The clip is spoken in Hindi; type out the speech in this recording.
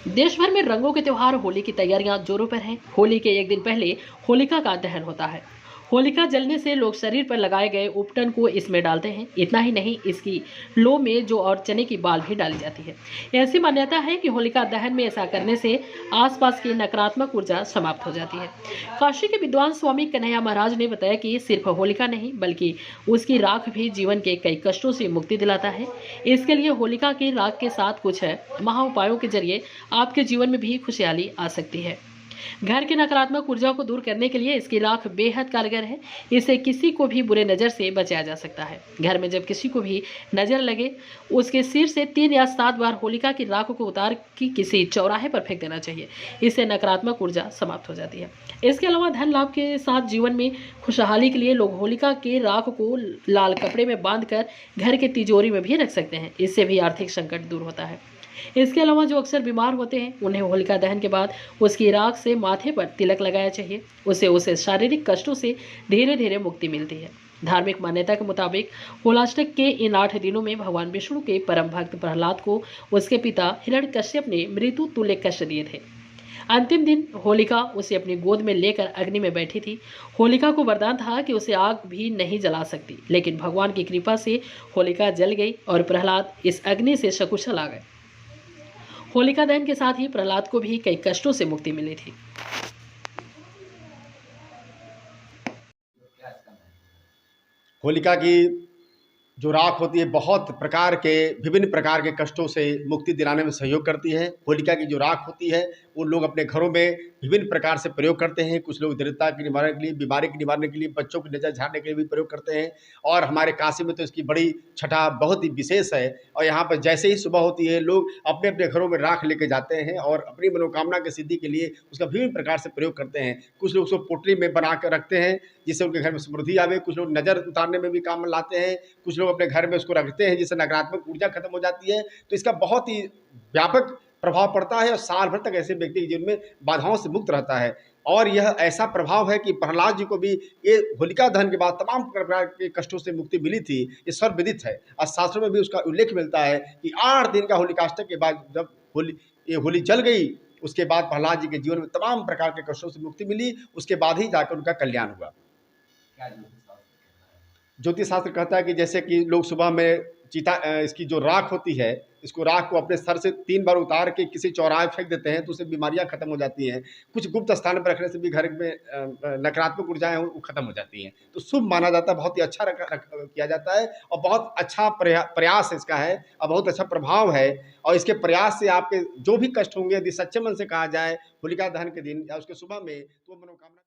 देश भर में रंगों के त्योहार होली की तैयारियां जोरों पर हैं। होली के एक दिन पहले होलिका का दहन होता है। होलिका जलने से लोग शरीर पर लगाए गए उपटन को इसमें डालते हैं। इतना ही नहीं, इसकी लो में जो और चने की बाल भी डाली जाती है। ऐसी मान्यता है कि होलिका दहन में ऐसा करने से आसपास की नकारात्मक ऊर्जा समाप्त हो जाती है। काशी के विद्वान स्वामी कन्हैया महाराज ने बताया कि सिर्फ होलिका नहीं बल्कि उसकी राख भी जीवन के कई कष्टों से मुक्ति दिलाता है। इसके लिए होलिका की राख के साथ कुछ महा उपायों के जरिए आपके जीवन में भी खुशहाली आ सकती है। घर की नकारात्मक ऊर्जा को दूर करने के लिए इसकी राख बेहद कारगर है। इससे किसी को भी बुरे नज़र से बचाया जा सकता है। घर में जब किसी को भी नज़र लगे, उसके सिर से 3 या 7 बार होलिका की राख को उतार के किसी चौराहे पर फेंक देना चाहिए। इससे नकारात्मक ऊर्जा समाप्त हो जाती है। इसके अलावा धन लाभ के साथ जीवन में खुशहाली के लिए लोग होलिका के राख को लाल कपड़े में बांधकर घर के तिजोरी में भी रख सकते हैं। इससे भी आर्थिक संकट दूर होता है। इसके अलावा जो अक्सर बीमार होते हैं, उन्हें होलिका दहन के बाद उसकी राख से माथे पर तिलक लगाया चाहिए। उससे उसे शारीरिक कष्टों से धीरे धीरे मुक्ति मिलती है। धार्मिक मान्यता के मुताबिक होलाष्टक के इन 8 दिनों में भगवान विष्णु के परम भक्त प्रहलाद को उसके पिता हिरण्यकश्यप ने मृत्यु तुल्य कष्ट दिए थे। अंतिम दिन होलिका उसे अपनी गोद में लेकर अग्नि में बैठी थी। होलिका को वरदान था कि उसे आग भी नहीं जला सकती, लेकिन भगवान की कृपा से होलिका जल गई और प्रहलाद इस अग्नि से सकुशल आ गए। होलिका दहन के साथ ही प्रहलाद को भी कई कष्टों से मुक्ति मिली थी। होलिका की जो राख होती है बहुत प्रकार के विभिन्न प्रकार के कष्टों से मुक्ति दिलाने में सहयोग करती है। होलिका की जो राख होती है वो लोग अपने घरों में विभिन्न प्रकार से प्रयोग करते हैं। कुछ लोग दरिद्रता के निवारण के लिए, बीमारी के निवारण के लिए, बच्चों की नज़र झाड़ने के लिए भी प्रयोग करते हैं। और हमारे काशी में तो इसकी बड़ी छठा बहुत ही विशेष है। और यहाँ पर जैसे ही सुबह होती है, लोग अपने अपने घरों में राख लेके जाते हैं और अपनी मनोकामना की सिद्धि के लिए उसका विभिन्न प्रकार से प्रयोग करते हैं। कुछ लोग उसको पोटली में बना कर रखते हैं जिससे उनके घर में समृद्धि आवे। कुछ लोग नज़र उतारने में भी काम लाते हैं। कुछ लोग अपने घर में उसको रखते हैं जिससे नकारात्मक ऊर्जा खत्म हो जाती है। तो इसका बहुत ही व्यापक प्रभाव पड़ता है और साल भर तक ऐसे व्यक्ति के जीवन में बाधाओं से मुक्त रहता है। और यह ऐसा प्रभाव है कि प्रहलाद जी को भी ये होलिका दहन के बाद तमाम प्रकार के कष्टों से मुक्ति मिली थी। ये सर्वविदित है और शास्त्रों में भी उसका उल्लेख मिलता है कि 8 दिन का होलिकाष्टक के बाद जब होली जल गई, उसके बाद प्रहलाद जी के जीवन में तमाम प्रकार के कष्टों से मुक्ति मिली। उसके बाद ही जाकर उनका कल्याण हुआ। ज्योतिष शास्त्र कहता है कि जैसे कि लोग सुबह में इसकी जो राख होती है, इसको राख को अपने सर से 3 बार उतार के किसी चौराहे फेंक देते हैं तो उससे बीमारियां खत्म हो जाती हैं। कुछ गुप्त स्थान पर रखने से भी घर में नकारात्मक ऊर्जाएं वो खत्म हो जाती हैं। तो शुभ माना जाता है, बहुत ही अच्छा किया जाता है और बहुत अच्छा प्रयास इसका है और बहुत अच्छा प्रभाव है। और इसके प्रयास से आपके जो भी कष्ट होंगे, यदि सच्चे मन से कहा जाए होलिका दहन के दिन या उसके सुबह में, तो मनोकामना